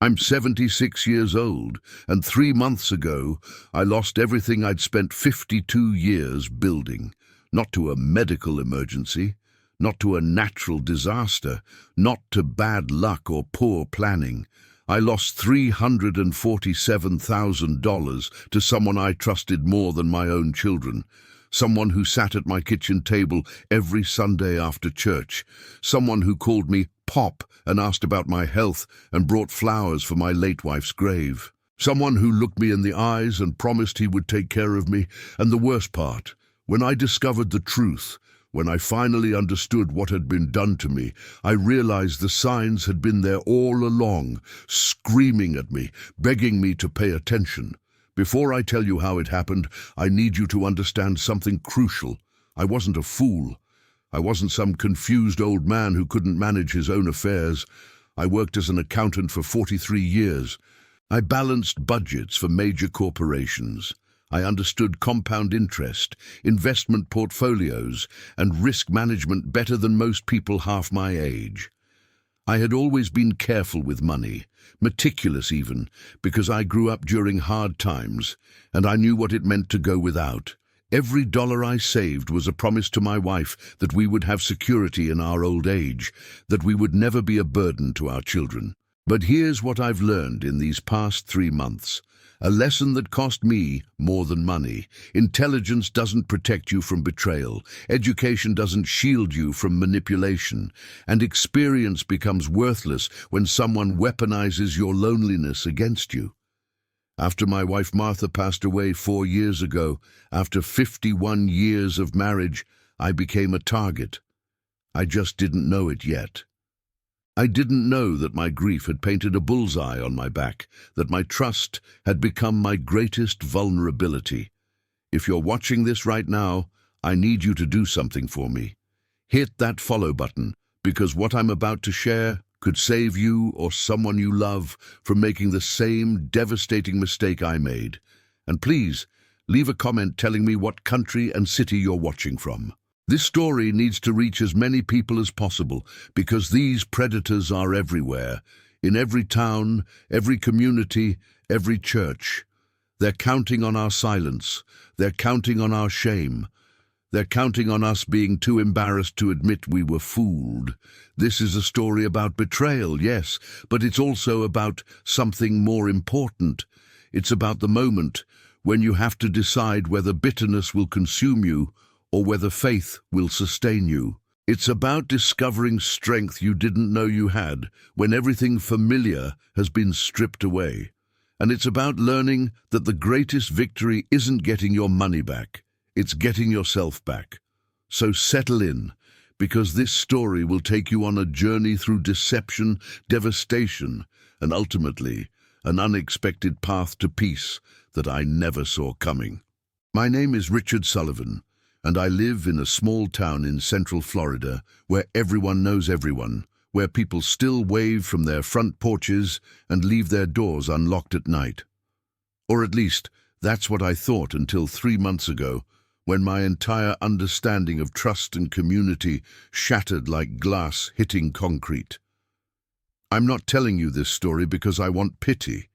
I'm 76 years old, and 3 months ago, I lost everything I'd spent 52 years building. Not to a medical emergency, not to a natural disaster, not to bad luck or poor planning. I lost $347,000 to someone I trusted more than my own children. Someone who sat at my kitchen table every Sunday after church. Someone who called me Pop and asked about my health and brought flowers for my late wife's grave. Someone who looked me in the eyes and promised he would take care of me. And the worst part, when I discovered the truth, when I finally understood what had been done to me, I realized the signs had been there all along, screaming at me, begging me to pay attention. Before I tell you how it happened, I need you to understand something crucial. I wasn't a fool. I wasn't some confused old man who couldn't manage his own affairs. I worked as an accountant for 43 years. I balanced budgets for major corporations. I understood compound interest, investment portfolios, and risk management better than most people half my age. I had always been careful with money, meticulous even, because I grew up during hard times, and I knew what it meant to go without. Every dollar I saved was a promise to my wife that we would have security in our old age, that we would never be a burden to our children. But here's what I've learned in these past 3 months. A lesson that cost me more than money. Intelligence doesn't protect you from betrayal. Education doesn't shield you from manipulation. And experience becomes worthless when someone weaponizes your loneliness against you. After my wife Martha passed away 4 years ago, after 51 years of marriage, I became a target. I just didn't know it yet. I didn't know that my grief had painted a bullseye on my back, that my trust had become my greatest vulnerability. If you're watching this right now, I need you to do something for me. Hit that follow button, because what I'm about to share could save you or someone you love from making the same devastating mistake I made. And please, leave a comment telling me what country and city you're watching from. This story needs to reach as many people as possible because these predators are everywhere, in every town, every community, every church. They're counting on our silence. They're counting on our shame. They're counting on us being too embarrassed to admit we were fooled. This is a story about betrayal, yes, but it's also about something more important. It's about the moment when you have to decide whether bitterness will consume you or whether faith will sustain you. It's about discovering strength you didn't know you had when everything familiar has been stripped away. And it's about learning that the greatest victory isn't getting your money back, it's getting yourself back. So settle in, because this story will take you on a journey through deception, devastation, and ultimately an unexpected path to peace that I never saw coming. My name is Richard Sullivan, and I live in a small town in central Florida where everyone knows everyone, where people still wave from their front porches and leave their doors unlocked at night. Or at least, that's what I thought until 3 months ago, when my entire understanding of trust and community shattered like glass hitting concrete. I'm not telling you this story because I want pity.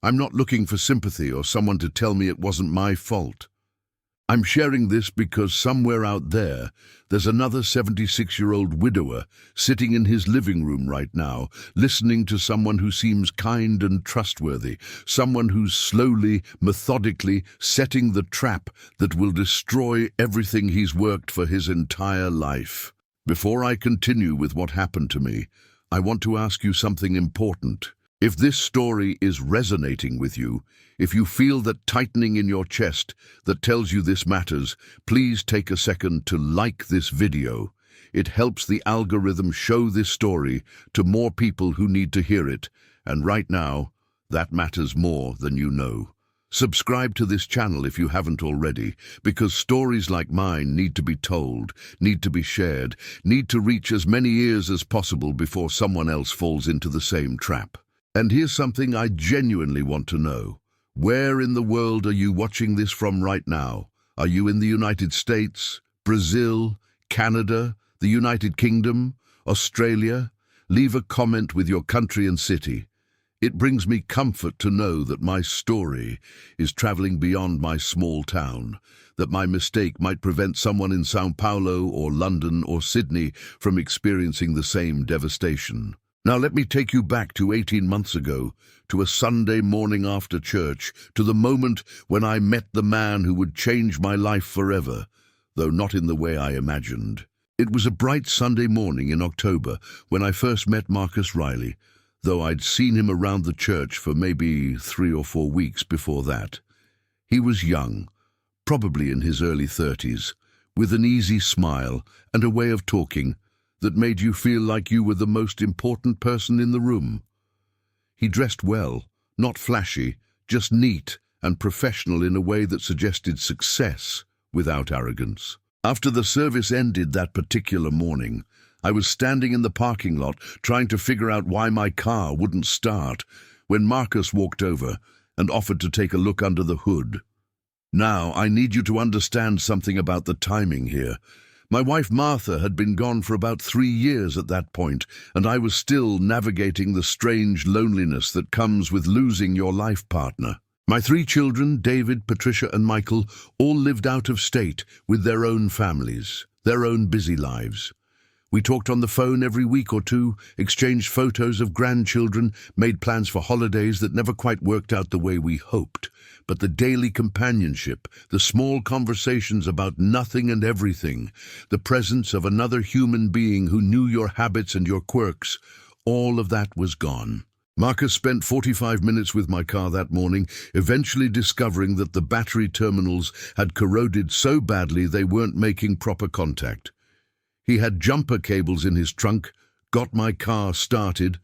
I'm not looking for sympathy or someone to tell me it wasn't my fault. I'm sharing this because somewhere out there, there's another 76-year-old widower sitting in his living room right now, listening to someone who seems kind and trustworthy, someone who's slowly, methodically setting the trap that will destroy everything he's worked for his entire life. Before I continue with what happened to me, I want to ask you something important. If this story is resonating with you, if you feel that tightening in your chest that tells you this matters, please take a second to like this video. It helps the algorithm show this story to more people who need to hear it, and right now, that matters more than you know. Subscribe to this channel if you haven't already, because stories like mine need to be told, need to be shared, need to reach as many ears as possible before someone else falls into the same trap. And here's something I genuinely want to know. Where in the world are you watching this from right now? Are you in the United States, Brazil, Canada, the United Kingdom, Australia? Leave a comment with your country and city. It brings me comfort to know that my story is traveling beyond my small town, that my mistake might prevent someone in São Paulo or London or Sydney from experiencing the same devastation. Now let me take you back to 18 months ago, to a Sunday morning after church, to the moment when I met the man who would change my life forever, though not in the way I imagined. It was a bright Sunday morning in October when I first met Marcus Riley, though I'd seen him around the church for maybe 3 or 4 weeks before that. He was young, probably in his early 30s, with an easy smile and a way of talking that made you feel like you were the most important person in the room. He dressed well, not flashy, just neat and professional in a way that suggested success without arrogance. After the service ended that particular morning, I was standing in the parking lot trying to figure out why my car wouldn't start when Marcus walked over and offered to take a look under the hood. Now, I need you to understand something about the timing here. My wife Martha had been gone for about 3 years at that point, and I was still navigating the strange loneliness that comes with losing your life partner. My 3 children, David, Patricia, and Michael, all lived out of state with their own families, their own busy lives. We talked on the phone every week or two, exchanged photos of grandchildren, made plans for holidays that never quite worked out the way we hoped. But the daily companionship, the small conversations about nothing and everything, the presence of another human being who knew your habits and your quirks, all of that was gone. Marcus spent 45 minutes with my car that morning, eventually discovering that the battery terminals had corroded so badly they weren't making proper contact. He had jumper cables in his trunk, got my car started,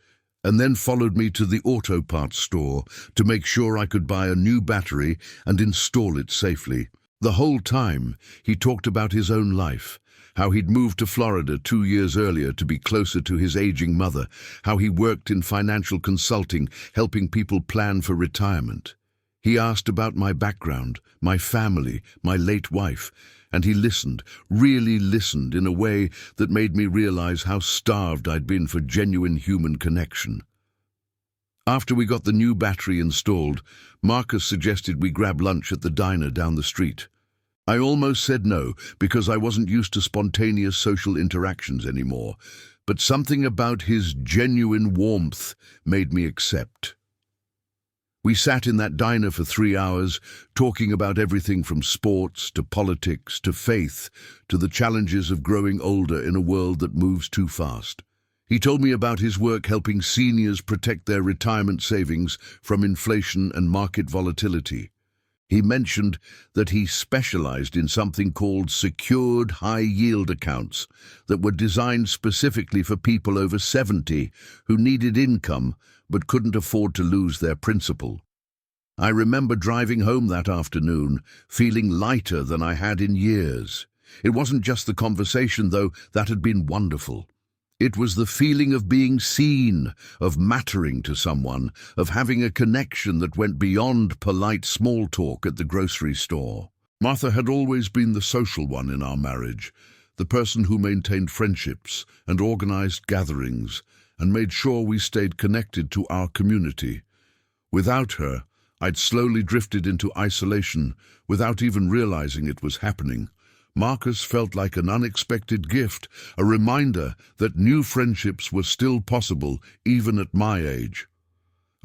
and then followed me to the auto parts store to make sure I could buy a new battery and install it safely. The whole time, he talked about his own life, how he'd moved to Florida 2 years earlier to be closer to his aging mother, how he worked in financial consulting, helping people plan for retirement. He asked about my background, my family, my late wife, and he listened, really listened in a way that made me realize how starved I'd been for genuine human connection. After we got the new battery installed, Marcus suggested we grab lunch at the diner down the street. I almost said no, because I wasn't used to spontaneous social interactions anymore, but something about his genuine warmth made me accept. We sat in that diner for 3 hours, talking about everything from sports to politics to faith to the challenges of growing older in a world that moves too fast. He told me about his work helping seniors protect their retirement savings from inflation and market volatility. He mentioned that he specialized in something called secured high-yield accounts that were designed specifically for people over 70 who needed income but couldn't afford to lose their principal. I remember driving home that afternoon, feeling lighter than I had in years. It wasn't just the conversation, though, that had been wonderful. It was the feeling of being seen, of mattering to someone, of having a connection that went beyond polite small talk at the grocery store. Martha had always been the social one in our marriage, the person who maintained friendships and organized gatherings and made sure we stayed connected to our community. Without her, I'd slowly drifted into isolation without even realizing it was happening. Marcus felt like an unexpected gift, a reminder that new friendships were still possible even at my age.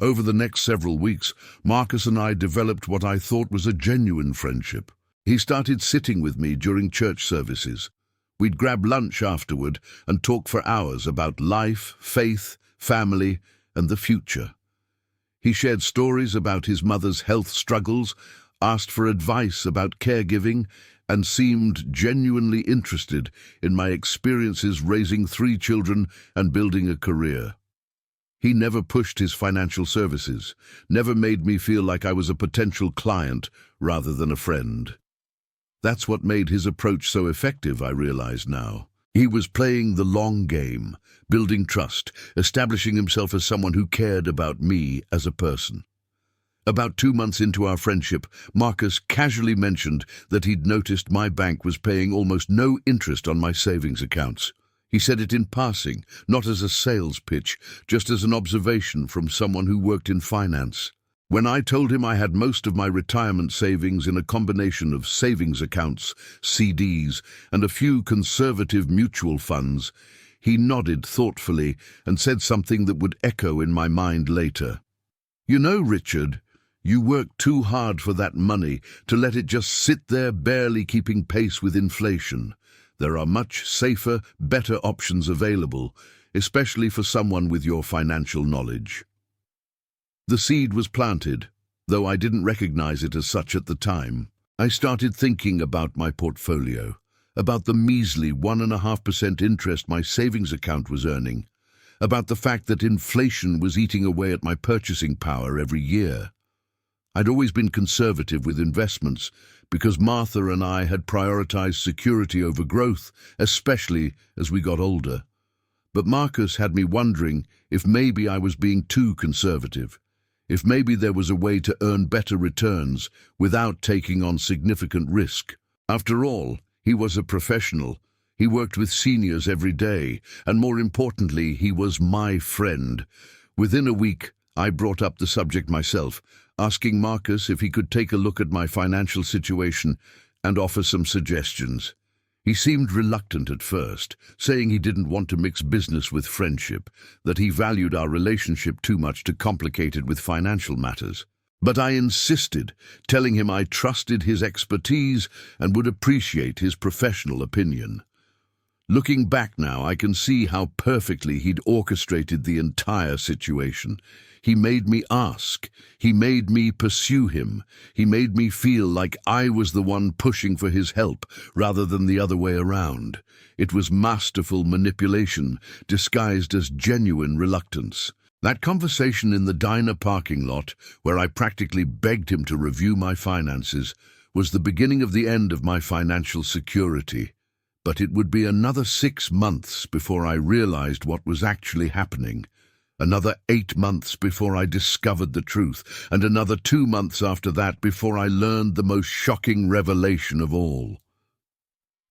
Over the next several weeks, Marcus and I developed what I thought was a genuine friendship. He started sitting with me during church services. We'd grab lunch afterward and talk for hours about life, faith, family, and the future. He shared stories about his mother's health struggles, asked for advice about caregiving, and seemed genuinely interested in my experiences raising 3 children and building a career. He never pushed his financial services, never made me feel like I was a potential client rather than a friend. That's what made his approach so effective, I realize now. He was playing the long game, building trust, establishing himself as someone who cared about me as a person. About 2 months into our friendship, Marcus casually mentioned that he'd noticed my bank was paying almost no interest on my savings accounts. He said it in passing, not as a sales pitch, just as an observation from someone who worked in finance. When I told him I had most of my retirement savings in a combination of savings accounts, CDs, and a few conservative mutual funds, he nodded thoughtfully and said something that would echo in my mind later. "You know, Richard, you work too hard for that money to let it just sit there barely keeping pace with inflation. There are much safer, better options available, especially for someone with your financial knowledge." The seed was planted, though I didn't recognize it as such at the time. I started thinking about my portfolio, about the measly 1.5% interest my savings account was earning, about the fact that inflation was eating away at my purchasing power every year. I'd always been conservative with investments because Martha and I had prioritized security over growth, especially as we got older. But Marcus had me wondering if maybe I was being too conservative, if maybe there was a way to earn better returns without taking on significant risk. After all, he was a professional. He worked with seniors every day, and more importantly, he was my friend. Within a week, I brought up the subject myself, asking Marcus if he could take a look at my financial situation and offer some suggestions. He seemed reluctant at first, saying he didn't want to mix business with friendship, that he valued our relationship too much to complicate it with financial matters. But I insisted, telling him I trusted his expertise and would appreciate his professional opinion. Looking back now, I can see how perfectly he'd orchestrated the entire situation. He made me ask. He made me pursue him. He made me feel like I was the one pushing for his help rather than the other way around. It was masterful manipulation disguised as genuine reluctance. That conversation in the diner parking lot, where I practically begged him to review my finances, was the beginning of the end of my financial security. But it would be another 6 months before I realized what was actually happening. Another 8 months before I discovered the truth, and another 2 months after that before I learned the most shocking revelation of all.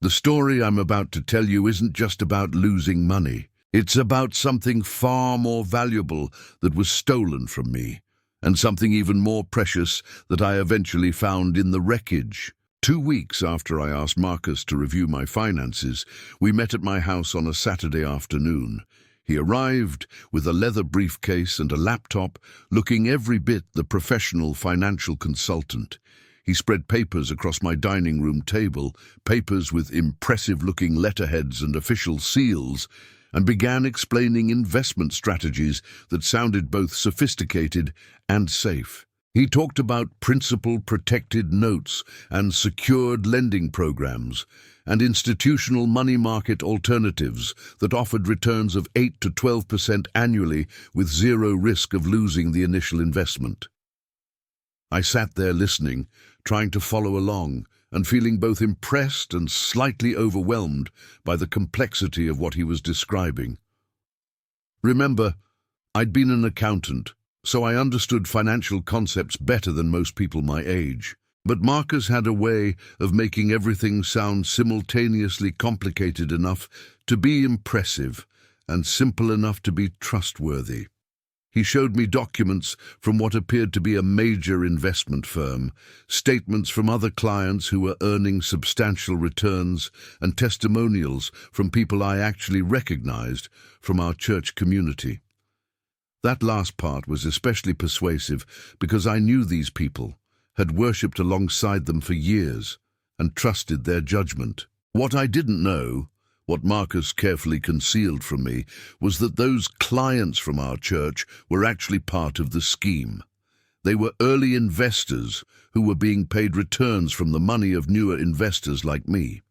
The story I'm about to tell you isn't just about losing money. It's about something far more valuable that was stolen from me, and something even more precious that I eventually found in the wreckage. 2 weeks after I asked Marcus to review my finances, we met at my house on a Saturday afternoon. He arrived with a leather briefcase and a laptop, looking every bit the professional financial consultant. He spread papers across my dining room table, papers with impressive-looking letterheads and official seals, and began explaining investment strategies that sounded both sophisticated and safe. He talked about principal-protected notes and secured lending programs and institutional money market alternatives that offered returns of 8 to 12% annually with zero risk of losing the initial investment. I sat there listening, trying to follow along, and feeling both impressed and slightly overwhelmed by the complexity of what he was describing. Remember, I'd been an accountant, so I understood financial concepts better than most people my age. But Marcus had a way of making everything sound simultaneously complicated enough to be impressive and simple enough to be trustworthy. He showed me documents from what appeared to be a major investment firm, statements from other clients who were earning substantial returns, and testimonials from people I actually recognized from our church community. That last part was especially persuasive because I knew these people, had worshipped alongside them for years, and trusted their judgment. What I didn't know, what Marcus carefully concealed from me, was that those clients from our church were actually part of the scheme. They were early investors who were being paid returns from the money of newer investors like me.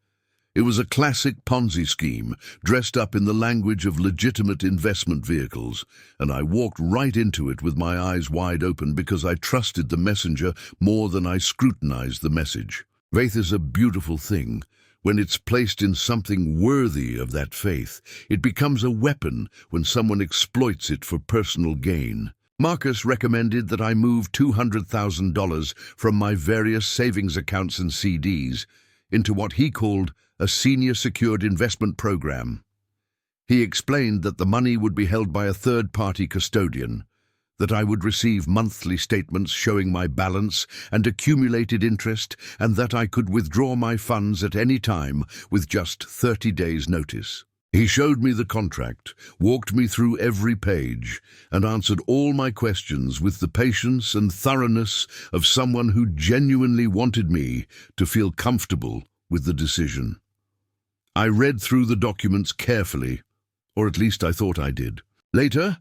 It was a classic Ponzi scheme, dressed up in the language of legitimate investment vehicles, and I walked right into it with my eyes wide open because I trusted the messenger more than I scrutinized the message. Faith is a beautiful thing. When it's placed in something worthy of that faith, it becomes a weapon when someone exploits it for personal gain. Marcus recommended that I move $200,000 from my various savings accounts and CDs into what he called a senior secured investment program. He explained that the money would be held by a third-party custodian, that I would receive monthly statements showing my balance and accumulated interest, and that I could withdraw my funds at any time with just 30 days' notice. He showed me the contract, walked me through every page, and answered all my questions with the patience and thoroughness of someone who genuinely wanted me to feel comfortable with the decision. I read through the documents carefully, or at least I thought I did. Later,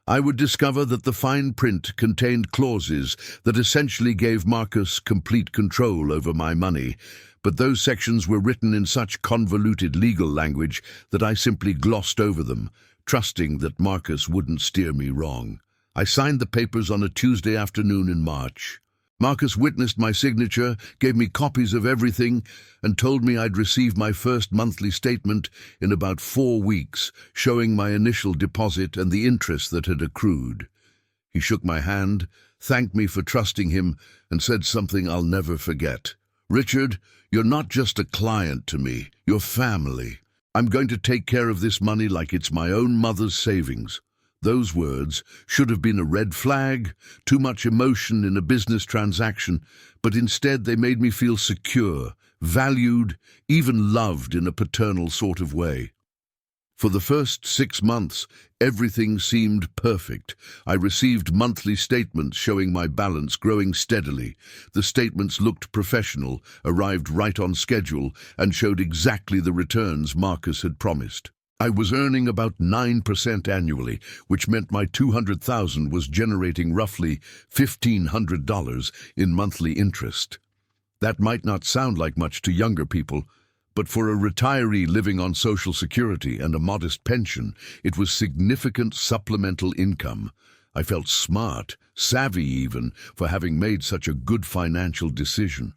I would discover that the fine print contained clauses that essentially gave Marcus complete control over my money, but those sections were written in such convoluted legal language that I simply glossed over them, trusting that Marcus wouldn't steer me wrong. I signed the papers on a Tuesday afternoon in March. Marcus witnessed my signature, gave me copies of everything, and told me I'd receive my first monthly statement in about 4 weeks, showing my initial deposit and the interest that had accrued. He shook my hand, thanked me for trusting him, and said something I'll never forget. "Richard, you're not just a client to me, you're family. I'm going to take care of this money like it's my own mother's savings." Those words should have been a red flag, too much emotion in a business transaction, but instead they made me feel secure, valued, even loved in a paternal sort of way. For the first 6 months, everything seemed perfect. I received monthly statements showing my balance growing steadily. The statements looked professional, arrived right on schedule, and showed exactly the returns Marcus had promised. I was earning about 9% annually, which meant my $200,000 was generating roughly $1,500 in monthly interest. That might not sound like much to younger people, but for a retiree living on Social Security and a modest pension, it was significant supplemental income. I felt smart, savvy even, for having made such a good financial decision.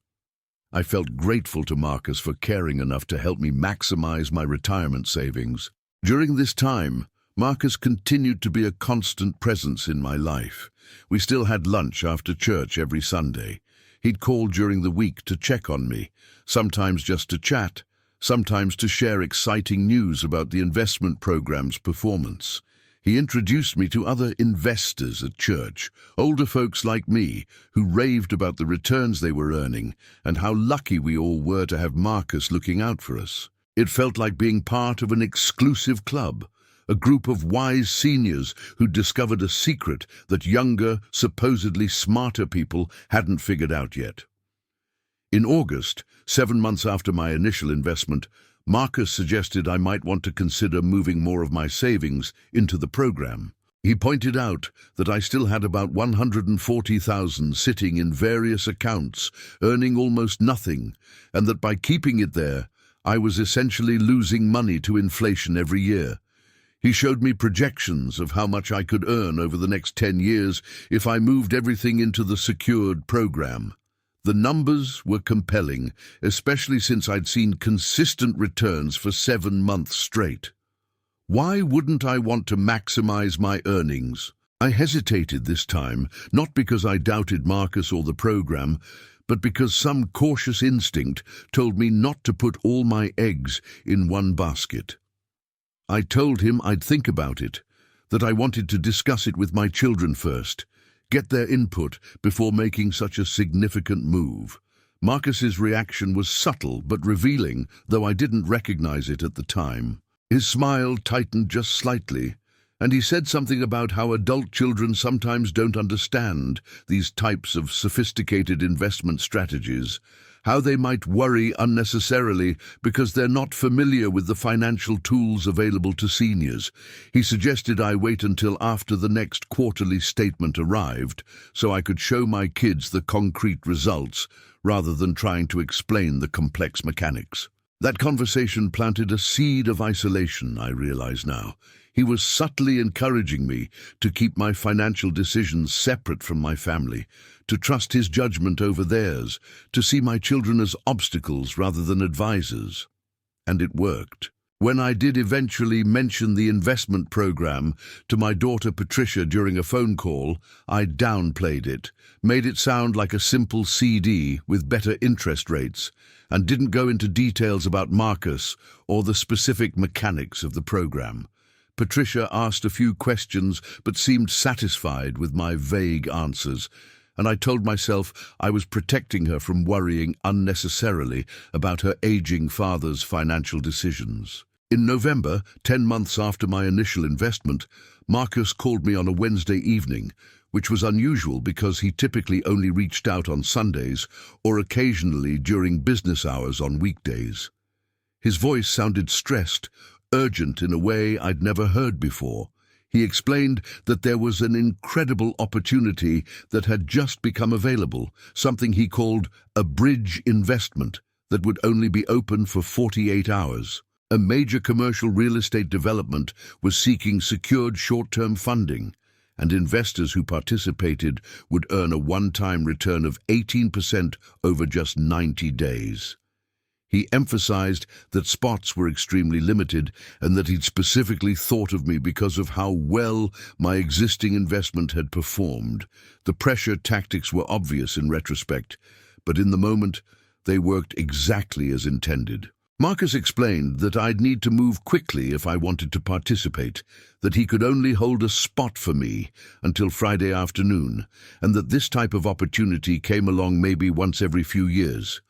I felt grateful to Marcus for caring enough to help me maximize my retirement savings. During this time, Marcus continued to be a constant presence in my life. We still had lunch after church every Sunday. He'd call during the week to check on me, sometimes just to chat, sometimes to share exciting news about the investment program's performance. He introduced me to other investors at church, older folks like me, who raved about the returns they were earning and how lucky we all were to have Marcus looking out for us. It felt like being part of an exclusive club, a group of wise seniors who discovered a secret that younger, supposedly smarter people hadn't figured out yet. In August, 7 months after my initial investment, Marcus suggested I might want to consider moving more of my savings into the program. He pointed out that I still had about $140,000 sitting in various accounts, earning almost nothing, and that by keeping it there, I was essentially losing money to inflation every year. He showed me projections of how much I could earn over the next 10 years if I moved everything into the secured program. The numbers were compelling, especially since I'd seen consistent returns for 7 months straight. Why wouldn't I want to maximize my earnings? I hesitated this time, not because I doubted Marcus or the program, but because some cautious instinct told me not to put all my eggs in one basket. I told him I'd think about it, that I wanted to discuss it with my children first, get their input before making such a significant move. Marcus's reaction was subtle but revealing, though I didn't recognize it at the time. His smile tightened just slightly, and he said something about how adult children sometimes don't understand these types of sophisticated investment strategies, how they might worry unnecessarily because they're not familiar with the financial tools available to seniors. He suggested I wait until after the next quarterly statement arrived so I could show my kids the concrete results rather than trying to explain the complex mechanics. That conversation planted a seed of isolation, I realize now. He was subtly encouraging me to keep my financial decisions separate from my family, to trust his judgment over theirs, to see my children as obstacles rather than advisors. And it worked. When I did eventually mention the investment program to my daughter Patricia during a phone call, I downplayed it, made it sound like a simple CD with better interest rates, and didn't go into details about Marcus or the specific mechanics of the program. Patricia asked a few questions but seemed satisfied with my vague answers, and I told myself I was protecting her from worrying unnecessarily about her aging father's financial decisions. In November, 10 months after my initial investment, Marcus called me on a Wednesday evening, which was unusual because he typically only reached out on Sundays or occasionally during business hours on weekdays. His voice sounded stressed, urgent in a way I'd never heard before. He explained that there was an incredible opportunity that had just become available, something he called a bridge investment that would only be open for 48 hours. A major commercial real estate development was seeking secured short-term funding, and investors who participated would earn a one-time return of 18% over just 90 days. He emphasized that spots were extremely limited and that he'd specifically thought of me because of how well my existing investment had performed. The pressure tactics were obvious in retrospect, but in the moment, they worked exactly as intended. Marcus explained that I'd need to move quickly if I wanted to participate, that he could only hold a spot for me until Friday afternoon, and that this type of opportunity came along maybe once every few years.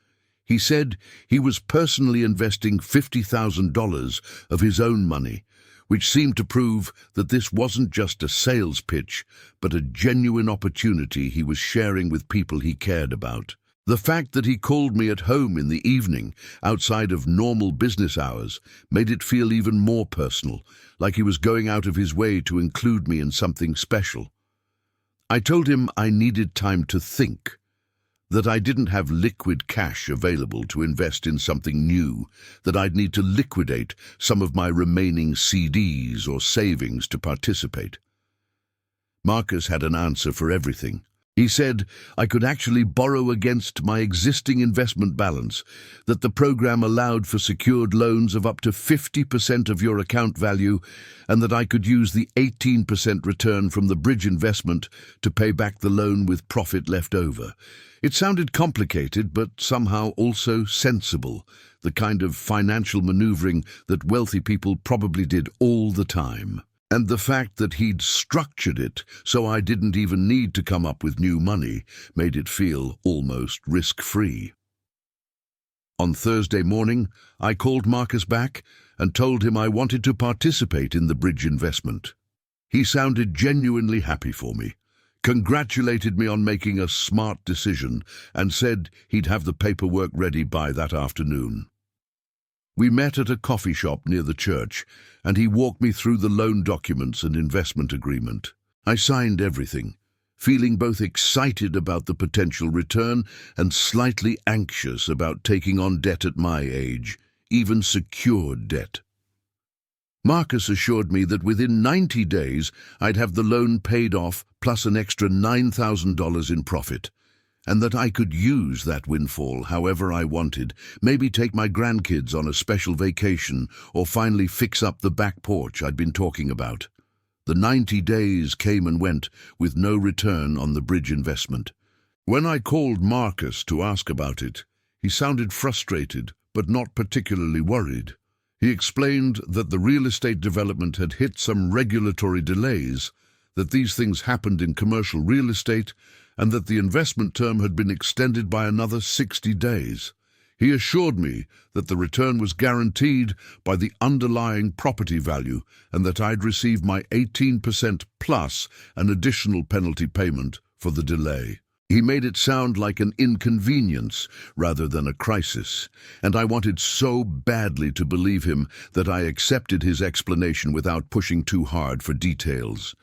He said he was personally investing $50,000 of his own money, which seemed to prove that this wasn't just a sales pitch, but a genuine opportunity he was sharing with people he cared about. The fact that he called me at home in the evening, outside of normal business hours, made it feel even more personal, like he was going out of his way to include me in something special. I told him I needed time to think, that I didn't have liquid cash available to invest in something new, that I'd need to liquidate some of my remaining CDs or savings to participate. Marcus had an answer for everything. He said I could actually borrow against my existing investment balance, that the program allowed for secured loans of up to 50% of your account value, and that I could use the 18% return from the bridge investment to pay back the loan with profit left over. It sounded complicated, but somehow also sensible, the kind of financial maneuvering that wealthy people probably did all the time. And the fact that he'd structured it so I didn't even need to come up with new money made it feel almost risk-free. On Thursday morning, I called Marcus back and told him I wanted to participate in the bridge investment. He sounded genuinely happy for me, congratulated me on making a smart decision, and said he'd have the paperwork ready by that afternoon. We met at a coffee shop near the church, and he walked me through the loan documents and investment agreement. I signed everything, feeling both excited about the potential return and slightly anxious about taking on debt at my age, even secured debt. Marcus assured me that within 90 days I'd have the loan paid off plus an extra $9,000 in profit, and that I could use that windfall however I wanted, maybe take my grandkids on a special vacation or finally fix up the back porch I'd been talking about. The 90 days came and went with no return on the bridge investment. When I called Marcus to ask about it, he sounded frustrated but not particularly worried. He explained that the real estate development had hit some regulatory delays, that these things happened in commercial real estate, and that the investment term had been extended by another 60 days. He assured me that the return was guaranteed by the underlying property value and that I'd receive my 18% plus an additional penalty payment for the delay. He made it sound like an inconvenience rather than a crisis, and I wanted so badly to believe him that I accepted his explanation without pushing too hard for details.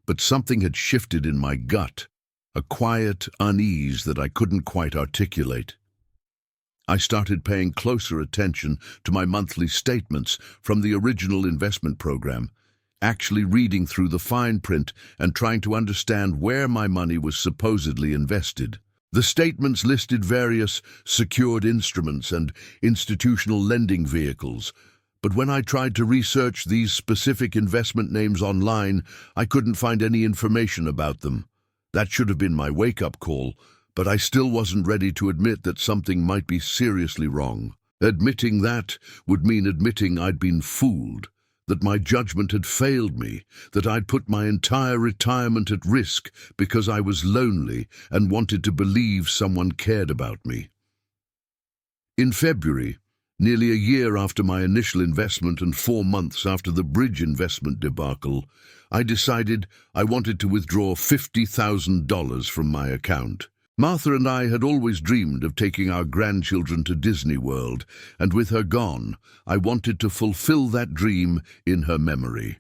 But something had shifted in my gut, a quiet unease that I couldn't quite articulate. I started paying closer attention to my monthly statements from the original investment program, actually reading through the fine print and trying to understand where my money was supposedly invested. The statements listed various secured instruments and institutional lending vehicles, but when I tried to research these specific investment names online, I couldn't find any information about them. That should have been my wake-up call, but I still wasn't ready to admit that something might be seriously wrong. Admitting that would mean admitting I'd been fooled, that my judgment had failed me, that I'd put my entire retirement at risk because I was lonely and wanted to believe someone cared about me. In February, nearly a year after my initial investment and 4 months after the bridge investment debacle, I decided I wanted to withdraw $50,000 from my account. Martha and I had always dreamed of taking our grandchildren to Disney World, and with her gone, I wanted to fulfill that dream in her memory.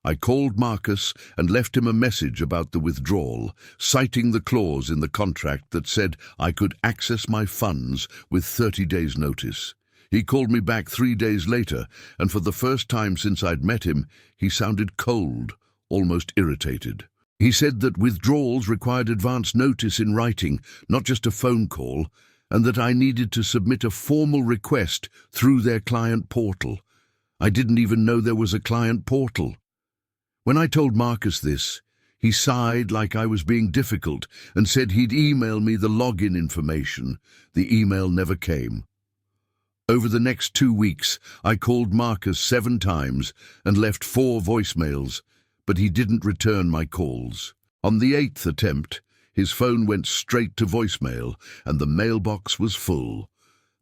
I called Marcus and left him a message about the withdrawal, citing the clause in the contract that said I could access my funds with 30 days' notice. He called me back 3 days later, and for the first time since I'd met him, he sounded cold, almost irritated. He said that withdrawals required advance notice in writing, not just a phone call, and that I needed to submit a formal request through their client portal. I didn't even know there was a client portal. When I told Marcus this, he sighed like I was being difficult and said he'd email me the login information. The email never came. Over the next 2 weeks, I called Marcus 7 times and left 4 voicemails, but he didn't return my calls. On the 8th attempt, his phone went straight to voicemail and the mailbox was full.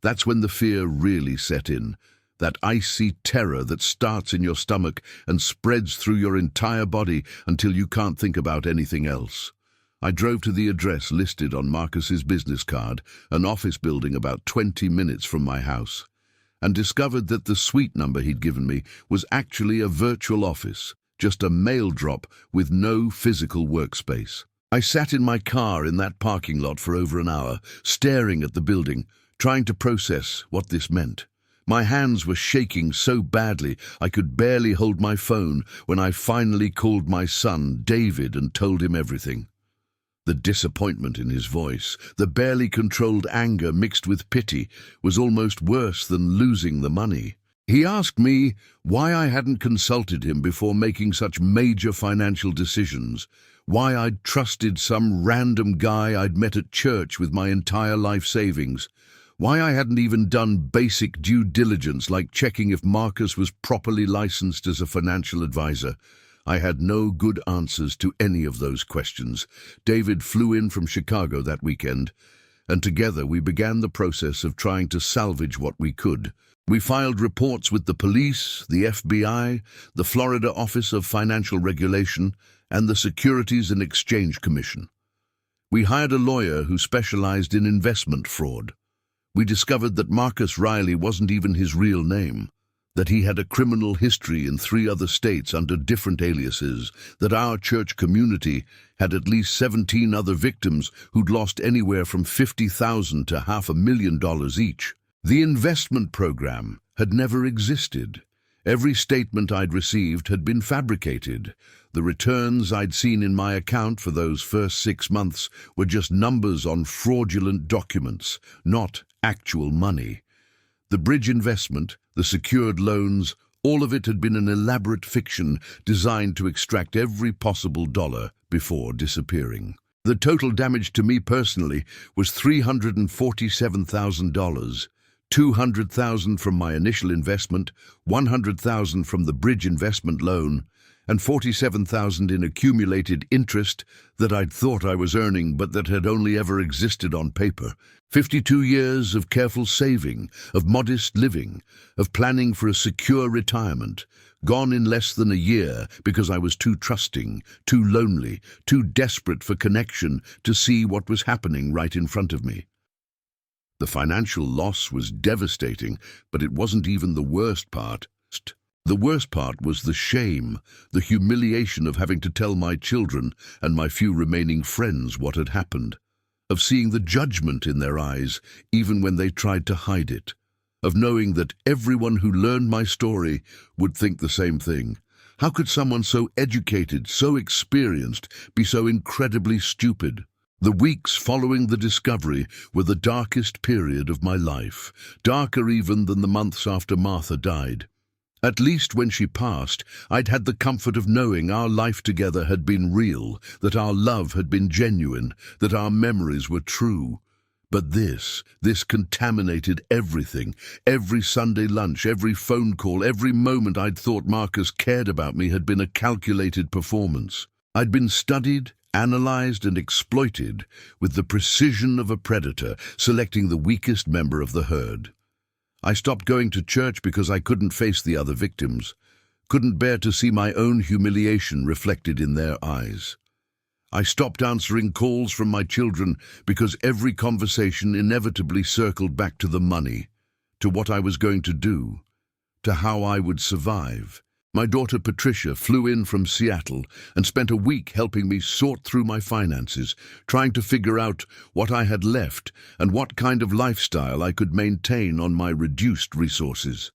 That's when the fear really set in, that icy terror that starts in your stomach and spreads through your entire body until you can't think about anything else. I drove to the address listed on Marcus's business card, an office building about 20 minutes from my house, and discovered that the suite number he'd given me was actually a virtual office, just a mail drop with no physical workspace. I sat in my car in that parking lot for over an hour, staring at the building, trying to process what this meant. My hands were shaking so badly I could barely hold my phone when I finally called my son, David, and told him everything. The disappointment in his voice, the barely controlled anger mixed with pity, was almost worse than losing the money. He asked me why I hadn't consulted him before making such major financial decisions, why I'd trusted some random guy I'd met at church with my entire life savings, why I hadn't even done basic due diligence like checking if Marcus was properly licensed as a financial advisor. I had no good answers to any of those questions. David flew in from Chicago that weekend, and together we began the process of trying to salvage what we could. We filed reports with the police, the FBI, the Florida Office of Financial Regulation, and the Securities and Exchange Commission. We hired a lawyer who specialized in investment fraud. We discovered that Marcus Riley wasn't even his real name, that he had a criminal history in 3 other states under different aliases, that our church community had at least 17 other victims who'd lost anywhere from $50,000 to $500,000 each. The investment program had never existed. Every statement I'd received had been fabricated. The returns I'd seen in my account for those first 6 months were just numbers on fraudulent documents, not actual money. The bridge investment, the secured loans, all of it had been an elaborate fiction designed to extract every possible dollar before disappearing. The total damage to me personally was $347,000. $200,000 from my initial investment, $100,000 from the bridge investment loan, and $47,000 in accumulated interest that I'd thought I was earning but that had only ever existed on paper. 52 years of careful saving, of modest living, of planning for a secure retirement, gone in less than a year because I was too trusting, too lonely, too desperate for connection to see what was happening right in front of me. The financial loss was devastating, but it wasn't even the worst part. The worst part was the shame, the humiliation of having to tell my children and my few remaining friends what had happened, of seeing the judgment in their eyes even when they tried to hide it, of knowing that everyone who learned my story would think the same thing. How could someone so educated, so experienced, be so incredibly stupid? The weeks following the discovery were the darkest period of my life, darker even than the months after Martha died. At least when she passed, I'd had the comfort of knowing our life together had been real, that our love had been genuine, that our memories were true. But this contaminated everything. Every Sunday lunch, every phone call, every moment I'd thought Marcus cared about me had been a calculated performance. I'd been studied, analyzed, and exploited with the precision of a predator, selecting the weakest member of the herd. I stopped going to church because I couldn't face the other victims, couldn't bear to see my own humiliation reflected in their eyes. I stopped answering calls from my children because every conversation inevitably circled back to the money, to what I was going to do, to how I would survive. My daughter Patricia flew in from Seattle and spent a week helping me sort through my finances, trying to figure out what I had left and what kind of lifestyle I could maintain on my reduced resources.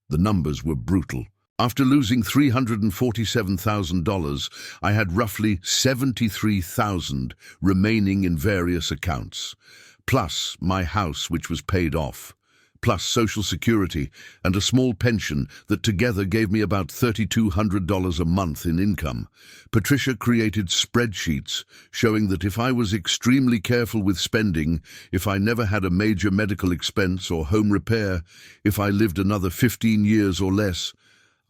The numbers were brutal. After losing $347,000, I had roughly $73,000 remaining in various accounts, plus my house, which was paid off, plus Social Security and a small pension that together gave me about $3,200 a month in income. Patricia created spreadsheets showing that if I was extremely careful with spending, if I never had a major medical expense or home repair, if I lived another 15 years or less,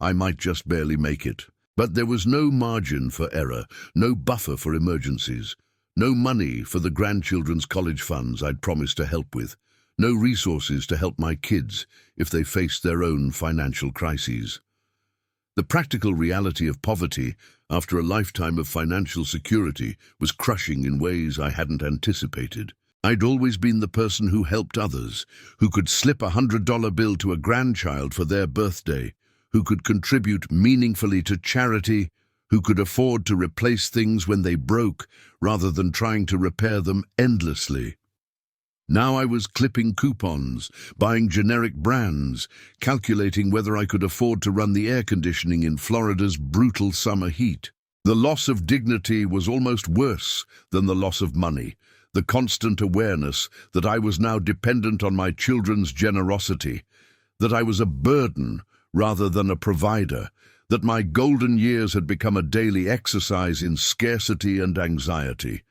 I might just barely make it. But there was no margin for error, no buffer for emergencies, no money for the grandchildren's college funds I'd promised to help with, no resources to help my kids if they faced their own financial crises. The practical reality of poverty after a lifetime of financial security was crushing in ways I hadn't anticipated. I'd always been the person who helped others, who could slip a $100 bill to a grandchild for their birthday, who could contribute meaningfully to charity, who could afford to replace things when they broke rather than trying to repair them endlessly. Now I was clipping coupons, buying generic brands, calculating whether I could afford to run the air conditioning in Florida's brutal summer heat. The loss of dignity was almost worse than the loss of money, the constant awareness that I was now dependent on my children's generosity, that I was a burden rather than a provider, that my golden years had become a daily exercise in scarcity and anxiety.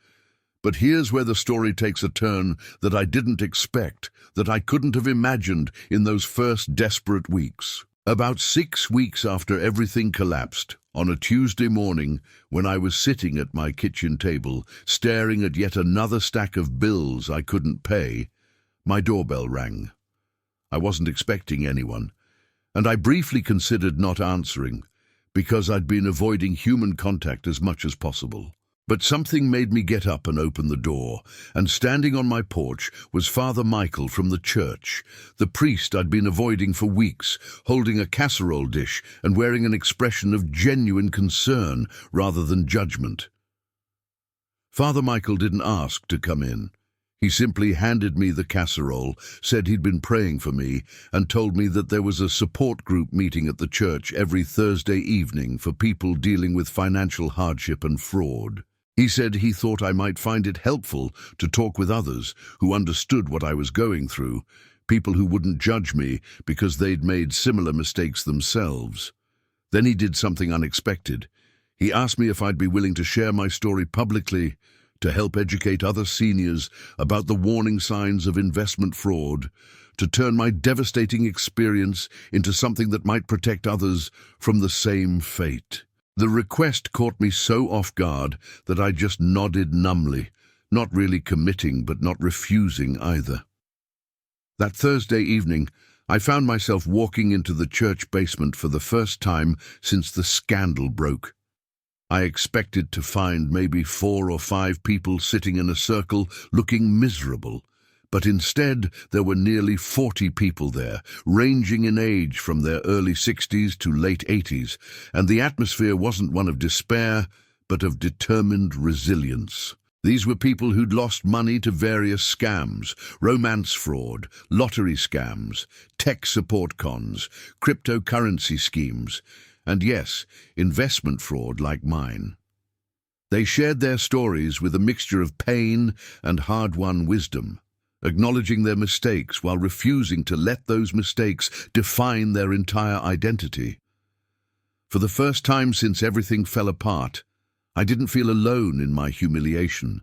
But here's where the story takes a turn that I didn't expect, that I couldn't have imagined in those first desperate weeks. About 6 weeks after everything collapsed, on a Tuesday morning, when I was sitting at my kitchen table, staring at yet another stack of bills I couldn't pay, my doorbell rang. I wasn't expecting anyone, and I briefly considered not answering, because I'd been avoiding human contact as much as possible. But something made me get up and open the door, and standing on my porch was Father Michael from the church, the priest I'd been avoiding for weeks, holding a casserole dish and wearing an expression of genuine concern rather than judgment. Father Michael didn't ask to come in. He simply handed me the casserole, said he'd been praying for me, and told me that there was a support group meeting at the church every Thursday evening for people dealing with financial hardship and fraud. He said he thought I might find it helpful to talk with others who understood what I was going through, people who wouldn't judge me because they'd made similar mistakes themselves. Then he did something unexpected. He asked me if I'd be willing to share my story publicly, to help educate other seniors about the warning signs of investment fraud, to turn my devastating experience into something that might protect others from the same fate. The request caught me so off guard that I just nodded numbly, not really committing but not refusing either. That Thursday evening, I found myself walking into the church basement for the first time since the scandal broke. I expected to find maybe 4 or 5 people sitting in a circle looking miserable, but instead there were nearly 40 people there, ranging in age from their early 60s to late 80s, and the atmosphere wasn't one of despair, but of determined resilience. These were people who'd lost money to various scams, romance fraud, lottery scams, tech support cons, cryptocurrency schemes, and yes, investment fraud like mine. They shared their stories with a mixture of pain and hard-won wisdom, acknowledging their mistakes while refusing to let those mistakes define their entire identity. For the first time since everything fell apart, I didn't feel alone in my humiliation.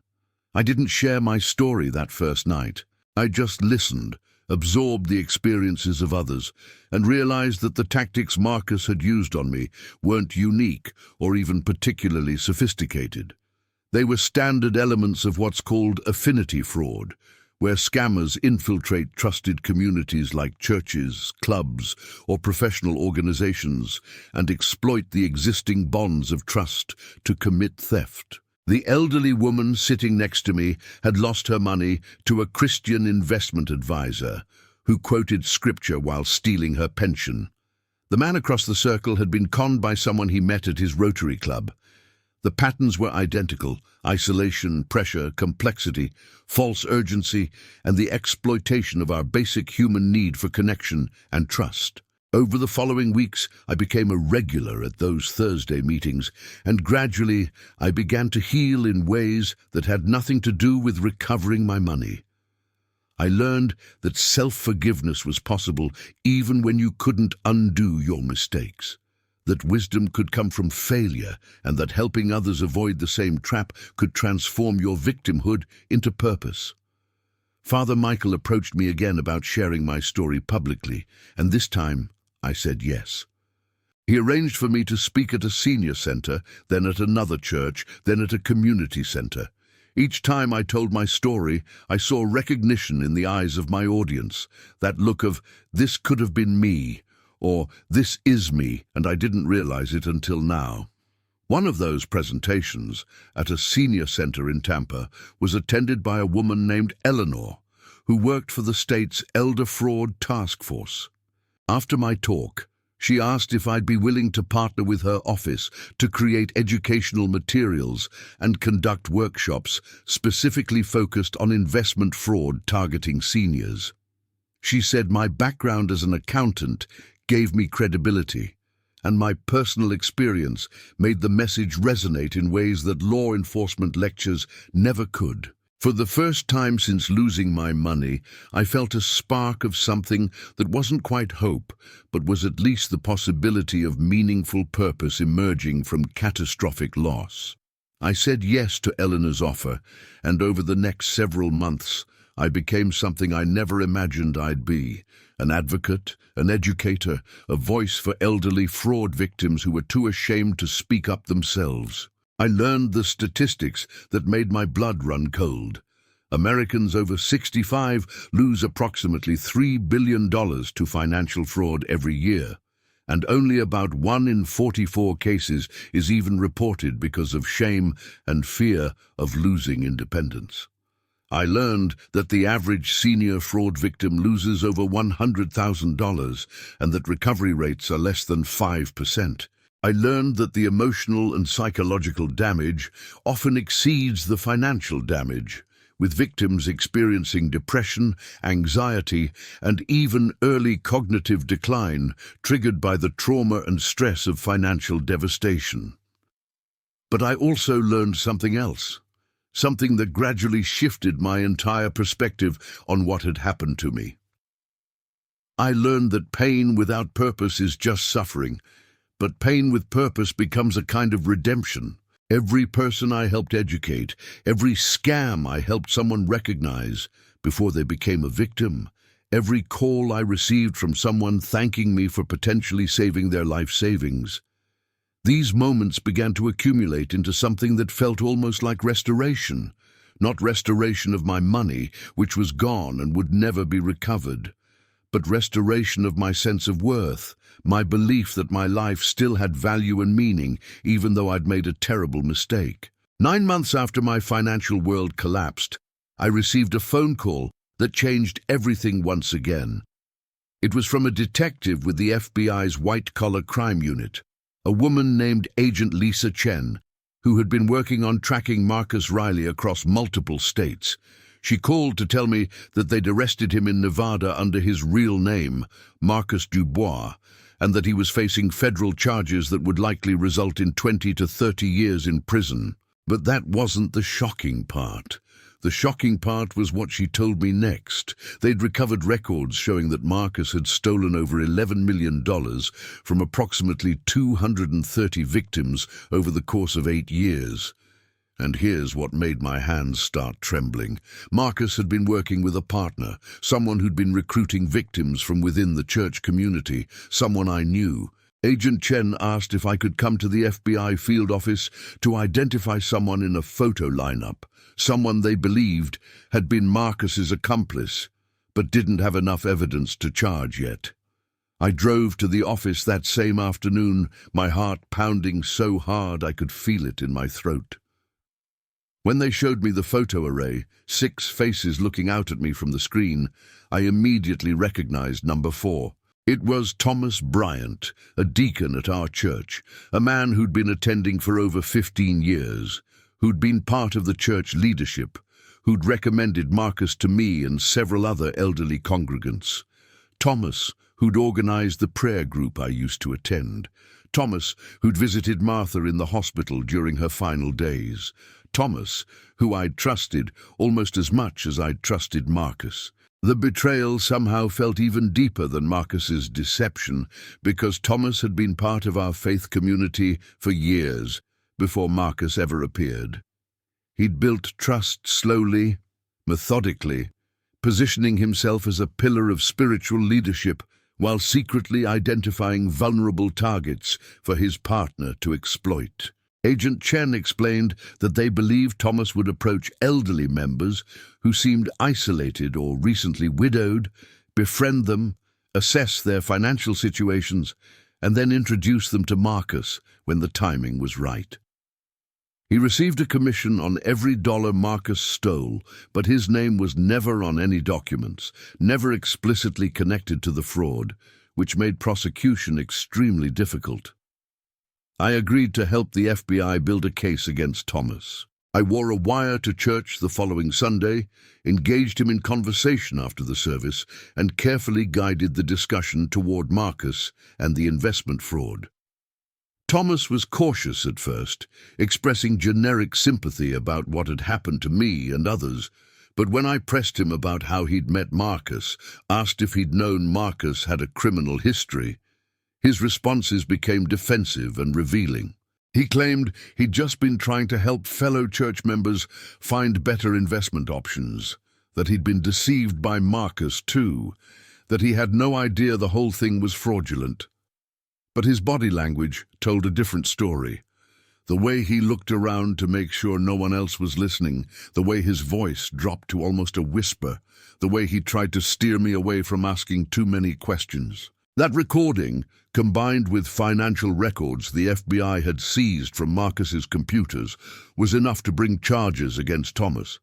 I didn't share my story that first night. I just listened, absorbed the experiences of others, and realized that the tactics Marcus had used on me weren't unique or even particularly sophisticated. They were standard elements of what's called affinity fraud, where scammers infiltrate trusted communities like churches, clubs, or professional organizations and exploit the existing bonds of trust to commit theft. The elderly woman sitting next to me had lost her money to a Christian investment advisor who quoted scripture while stealing her pension. The man across the circle had been conned by someone he met at his Rotary Club. The patterns were identical: isolation, pressure, complexity, false urgency, and the exploitation of our basic human need for connection and trust. Over the following weeks, I became a regular at those Thursday meetings, and gradually I began to heal in ways that had nothing to do with recovering my money. I learned that self-forgiveness was possible even when you couldn't undo your mistakes, that wisdom could come from failure, and that helping others avoid the same trap could transform your victimhood into purpose. Father Michael approached me again about sharing my story publicly, and this time I said yes. He arranged for me to speak at a senior center, then at another church, then at a community center. Each time I told my story, I saw recognition in the eyes of my audience, that look of, "This could have been me," or "This is me, and I didn't realize it until now." One of those presentations, at a senior center in Tampa, was attended by a woman named Eleanor, who worked for the state's Elder Fraud Task Force. After my talk, she asked if I'd be willing to partner with her office to create educational materials and conduct workshops specifically focused on investment fraud targeting seniors. She said my background as an accountant gave me credibility, and my personal experience made the message resonate in ways that law enforcement lectures never could. For the first time since losing my money, I felt a spark of something that wasn't quite hope, but was at least the possibility of meaningful purpose emerging from catastrophic loss. I said yes to Eleanor's offer, and over the next several months, I became something I never imagined I'd be: an advocate, an educator, a voice for elderly fraud victims who were too ashamed to speak up themselves. I learned the statistics that made my blood run cold. Americans over 65 lose approximately $3 billion to financial fraud every year, and only about 1 in 44 cases is even reported because of shame and fear of losing independence. I learned that the average senior fraud victim loses over $100,000 and that recovery rates are less than 5%. I learned that the emotional and psychological damage often exceeds the financial damage, with victims experiencing depression, anxiety, and even early cognitive decline triggered by the trauma and stress of financial devastation. But I also learned something else, something that gradually shifted my entire perspective on what had happened to me. I learned that pain without purpose is just suffering, but pain with purpose becomes a kind of redemption. Every person I helped educate, every scam I helped someone recognize before they became a victim, every call I received from someone thanking me for potentially saving their life savings, these moments began to accumulate into something that felt almost like restoration. Not restoration of my money, which was gone and would never be recovered, but restoration of my sense of worth, my belief that my life still had value and meaning, even though I'd made a terrible mistake. 9 months after my financial world collapsed, I received a phone call that changed everything once again. It was from a detective with the FBI's white-collar crime unit, a woman named Agent Lisa Chen, who had been working on tracking Marcus Riley across multiple states. She called to tell me that they'd arrested him in Nevada under his real name, Marcus Dubois, and that he was facing federal charges that would likely result in 20 to 30 years in prison. But that wasn't the shocking part. The shocking part was what she told me next. They'd recovered records showing that Marcus had stolen over $11 million from approximately 230 victims over the course of 8 years. And here's what made my hands start trembling. Marcus had been working with a partner, someone who'd been recruiting victims from within the church community, someone I knew. Agent Chen asked if I could come to the FBI field office to identify someone in a photo lineup, someone they believed had been Marcus's accomplice, but didn't have enough evidence to charge yet. I drove to the office that same afternoon, my heart pounding so hard I could feel it in my throat. When they showed me the photo array, 6 faces looking out at me from the screen, I immediately recognized number 4. It was Thomas Bryant, a deacon at our church, a man who'd been attending for over 15 years, who'd been part of the church leadership, who'd recommended Marcus to me and several other elderly congregants. Thomas, who'd organized the prayer group I used to attend. Thomas, who'd visited Martha in the hospital during her final days. Thomas, who I'd trusted almost as much as I'd trusted Marcus. The betrayal somehow felt even deeper than Marcus's deception, because Thomas had been part of our faith community for years before Marcus ever appeared. He'd built trust slowly, methodically, positioning himself as a pillar of spiritual leadership while secretly identifying vulnerable targets for his partner to exploit. Agent Chen explained that they believed Thomas would approach elderly members who seemed isolated or recently widowed, befriend them, assess their financial situations, and then introduce them to Marcus when the timing was right. He received a commission on every dollar Marcus stole, but his name was never on any documents, never explicitly connected to the fraud, which made prosecution extremely difficult. I agreed to help the FBI build a case against Thomas. I wore a wire to church the following Sunday, engaged him in conversation after the service, and carefully guided the discussion toward Marcus and the investment fraud. Thomas was cautious at first, expressing generic sympathy about what had happened to me and others, but when I pressed him about how he'd met Marcus, asked if he'd known Marcus had a criminal history, his responses became defensive and revealing. He claimed he'd just been trying to help fellow church members find better investment options, that he'd been deceived by Marcus too, that he had no idea the whole thing was fraudulent. But his body language told a different story. The way he looked around to make sure no one else was listening, the way his voice dropped to almost a whisper, the way he tried to steer me away from asking too many questions. That recording, combined with financial records the FBI had seized from Marcus's computers, was enough to bring charges against Thomas.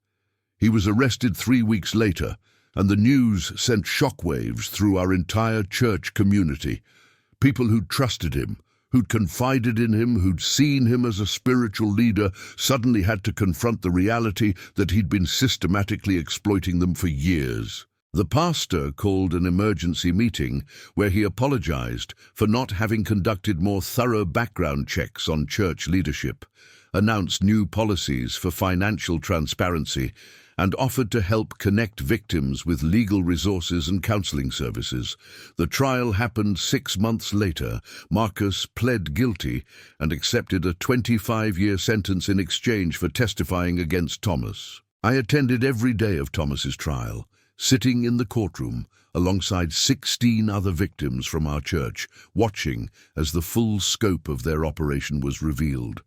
He was arrested 3 weeks later, and the news sent shockwaves through our entire church community. People who'd trusted him, who'd confided in him, who'd seen him as a spiritual leader, suddenly had to confront the reality that he'd been systematically exploiting them for years. The pastor called an emergency meeting where he apologized for not having conducted more thorough background checks on church leadership, announced new policies for financial transparency, and offered to help connect victims with legal resources and counseling services. The trial happened 6 months later. Marcus pled guilty and accepted a 25-year sentence in exchange for testifying against Thomas. I attended every day of Thomas's trial, sitting in the courtroom alongside 16 other victims from our church, watching as the full scope of their operation was revealed.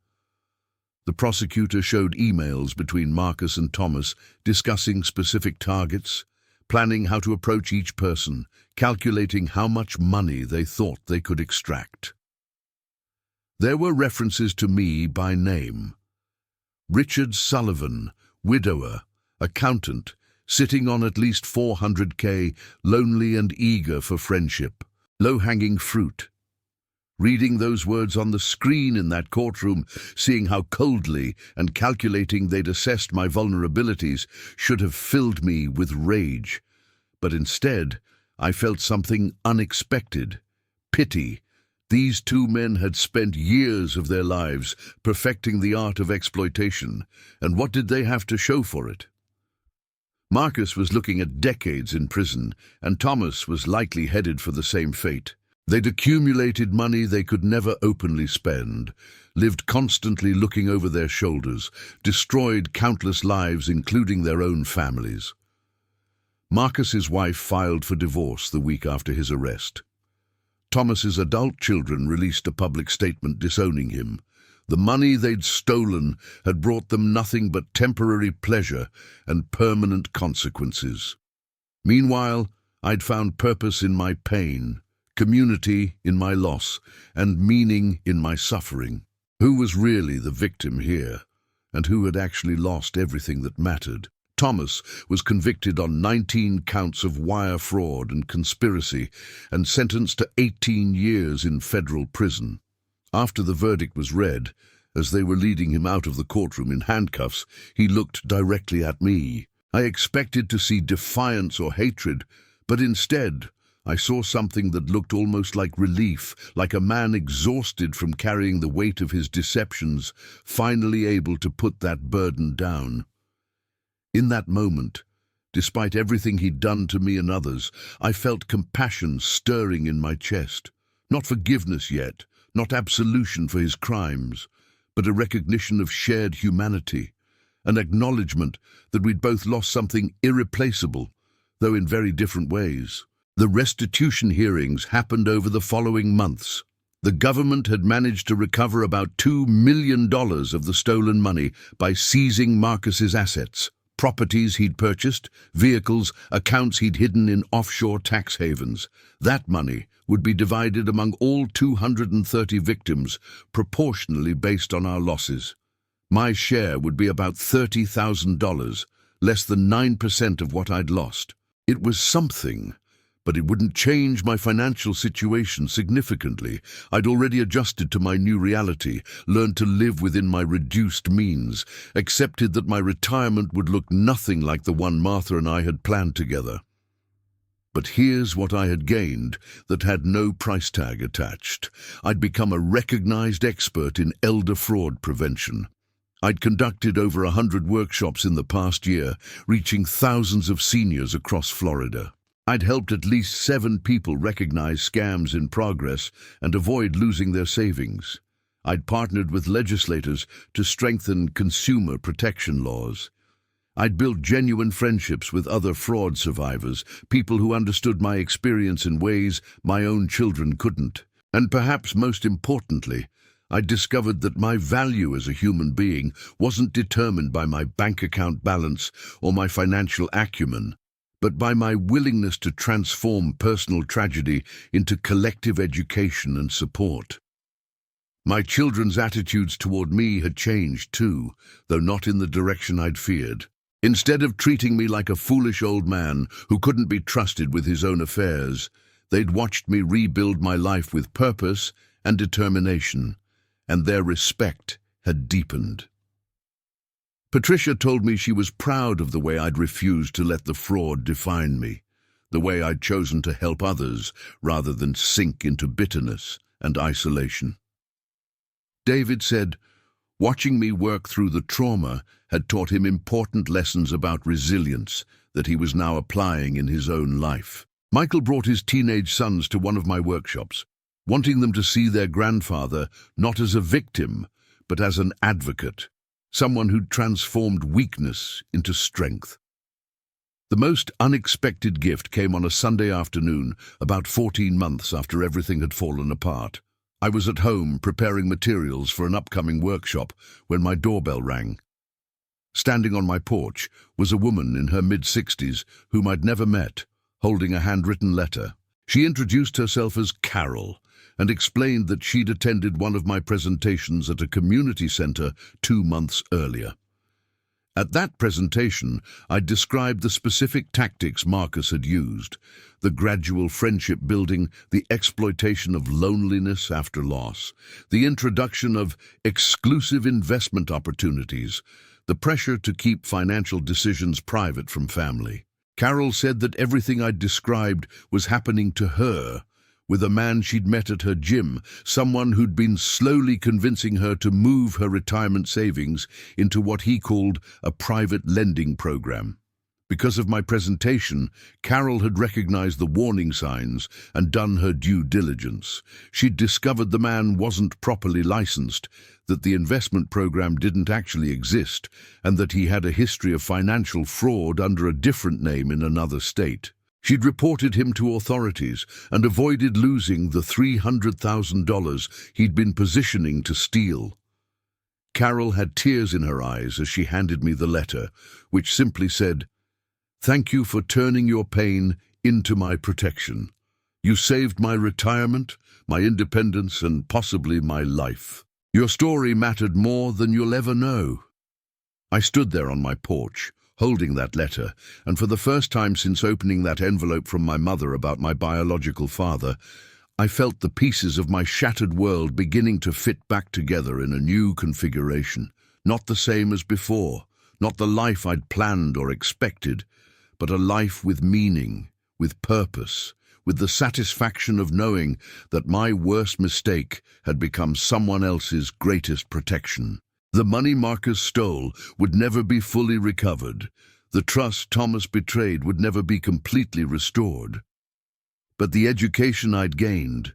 The prosecutor showed emails between Marcus and Thomas discussing specific targets, planning how to approach each person, calculating how much money they thought they could extract. There were references to me by name. Richard Sullivan, widower, accountant, sitting on at least $400K, lonely and eager for friendship, low-hanging fruit. Reading those words on the screen in that courtroom, seeing how coldly and calculating they'd assessed my vulnerabilities, should have filled me with rage. But instead, I felt something unexpected: pity. These 2 men had spent years of their lives perfecting the art of exploitation, and what did they have to show for it? Marcus was looking at decades in prison, and Thomas was likely headed for the same fate. They'd accumulated money they could never openly spend, lived constantly looking over their shoulders, destroyed countless lives, including their own families. Marcus's wife filed for divorce the week after his arrest. Thomas's adult children released a public statement disowning him. The money they'd stolen had brought them nothing but temporary pleasure and permanent consequences. Meanwhile, I'd found purpose in my pain, community in my loss, and meaning in my suffering. Who was really the victim here, and who had actually lost everything that mattered? Thomas was convicted on 19 counts of wire fraud and conspiracy and sentenced to 18 years in federal prison. After the verdict was read, as they were leading him out of the courtroom in handcuffs, he looked directly at me. I expected to see defiance or hatred, but instead, I saw something that looked almost like relief, like a man exhausted from carrying the weight of his deceptions, finally able to put that burden down. In that moment, despite everything he'd done to me and others, I felt compassion stirring in my chest. Not forgiveness yet, not absolution for his crimes, but a recognition of shared humanity, an acknowledgement that we'd both lost something irreplaceable, though in very different ways. The restitution hearings happened over the following months. The government had managed to recover about $2 million of the stolen money by seizing Marcus's assets, properties he'd purchased, vehicles, accounts he'd hidden in offshore tax havens. That money would be divided among all 230 victims, proportionally based on our losses. My share would be about $30,000, less than 9% of what I'd lost. It was something, but it wouldn't change my financial situation significantly. I'd already adjusted to my new reality, learned to live within my reduced means, accepted that my retirement would look nothing like the one Martha and I had planned together. But here's what I had gained that had no price tag attached. I'd become a recognized expert in elder fraud prevention. I'd conducted over 100 workshops in the past year, reaching thousands of seniors across Florida. I'd helped at least 7 people recognize scams in progress and avoid losing their savings. I'd partnered with legislators to strengthen consumer protection laws. I'd built genuine friendships with other fraud survivors, people who understood my experience in ways my own children couldn't. And perhaps most importantly, I'd discovered that my value as a human being wasn't determined by my bank account balance or my financial acumen, but by my willingness to transform personal tragedy into collective education and support. My children's attitudes toward me had changed too, though not in the direction I'd feared. Instead of treating me like a foolish old man who couldn't be trusted with his own affairs, they'd watched me rebuild my life with purpose and determination, and their respect had deepened. Patricia told me she was proud of the way I'd refused to let the fraud define me, the way I'd chosen to help others rather than sink into bitterness and isolation. David said, watching me work through the trauma had taught him important lessons about resilience that he was now applying in his own life. Michael brought his teenage sons to one of my workshops, wanting them to see their grandfather not as a victim, but as an advocate, someone who'd transformed weakness into strength. The most unexpected gift came on a Sunday afternoon, about 14 months after everything had fallen apart. I was at home preparing materials for an upcoming workshop when my doorbell rang. Standing on my porch was a woman in her mid-60s whom I'd never met, holding a handwritten letter. She introduced herself as Carol and explained that she'd attended one of my presentations at a community center 2 months earlier. At that presentation, I described the specific tactics Marcus had used, the gradual friendship building, the exploitation of loneliness after loss, the introduction of exclusive investment opportunities, the pressure to keep financial decisions private from family. Carol said that everything I'd described was happening to her, with a man she'd met at her gym, someone who'd been slowly convincing her to move her retirement savings into what he called a private lending program. Because of my presentation, Carol had recognized the warning signs and done her due diligence. She'd discovered the man wasn't properly licensed, that the investment program didn't actually exist, and that he had a history of financial fraud under a different name in another state. She'd reported him to authorities and avoided losing the $300,000 he'd been positioning to steal. Carol had tears in her eyes as she handed me the letter, which simply said, "Thank you for turning your pain into my protection. You saved my retirement, my independence, and possibly my life. Your story mattered more than you'll ever know." I stood there on my porch, holding that letter, and for the first time since opening that envelope from my mother about my biological father, I felt the pieces of my shattered world beginning to fit back together in a new configuration. Not the same as before, not the life I'd planned or expected, but a life with meaning, with purpose, with the satisfaction of knowing that my worst mistake had become someone else's greatest protection. The money Marcus stole would never be fully recovered. The trust Thomas betrayed would never be completely restored. But the education I'd gained,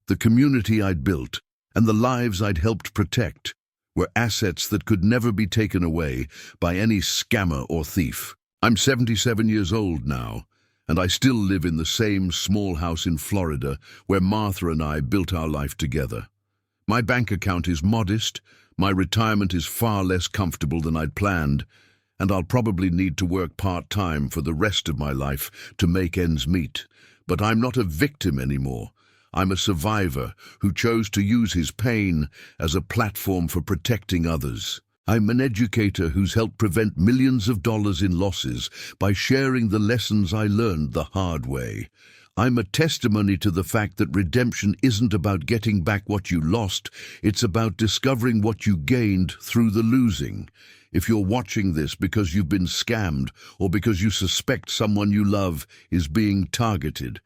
the community I'd built, and the lives I'd helped protect were assets that could never be taken away by any scammer or thief. I'm 77 years old now, and I still live in the same small house in Florida where Martha and I built our life together. My bank account is modest, my retirement is far less comfortable than I'd planned, and I'll probably need to work part-time for the rest of my life to make ends meet. But I'm not a victim anymore. I'm a survivor who chose to use his pain as a platform for protecting others. I'm an educator who's helped prevent millions of dollars in losses by sharing the lessons I learned the hard way. I'm a testimony to the fact that redemption isn't about getting back what you lost, it's about discovering what you gained through the losing. If you're watching this because you've been scammed or because you suspect someone you love is being targeted,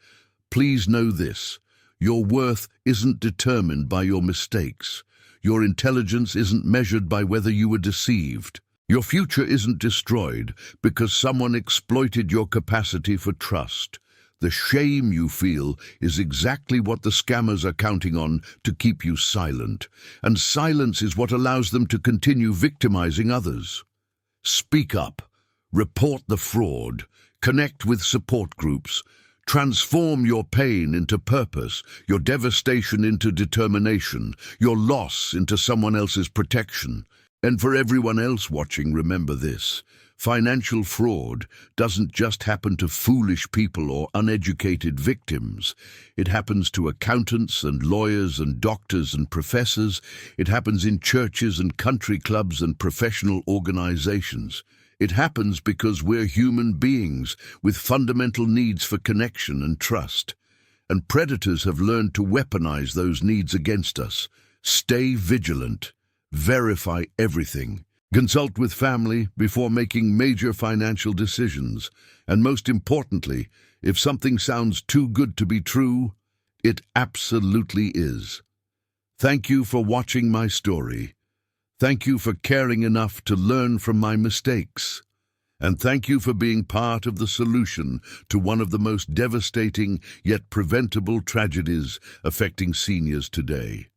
please know this: your worth isn't determined by your mistakes. Your intelligence isn't measured by whether you were deceived. Your future isn't destroyed because someone exploited your capacity for trust. The shame you feel is exactly what the scammers are counting on to keep you silent, and silence is what allows them to continue victimizing others. Speak up, report the fraud, connect with support groups, transform your pain into purpose, your devastation into determination, your loss into someone else's protection. And for everyone else watching, remember this: financial fraud doesn't just happen to foolish people or uneducated victims. It happens to accountants and lawyers and doctors and professors. It happens in churches and country clubs and professional organizations. It happens because we're human beings with fundamental needs for connection and trust. And predators have learned to weaponize those needs against us. Stay vigilant. Verify everything. Consult with family before making major financial decisions. And most importantly, if something sounds too good to be true, it absolutely is. Thank you for watching my story. Thank you for caring enough to learn from my mistakes. And thank you for being part of the solution to one of the most devastating yet preventable tragedies affecting seniors today.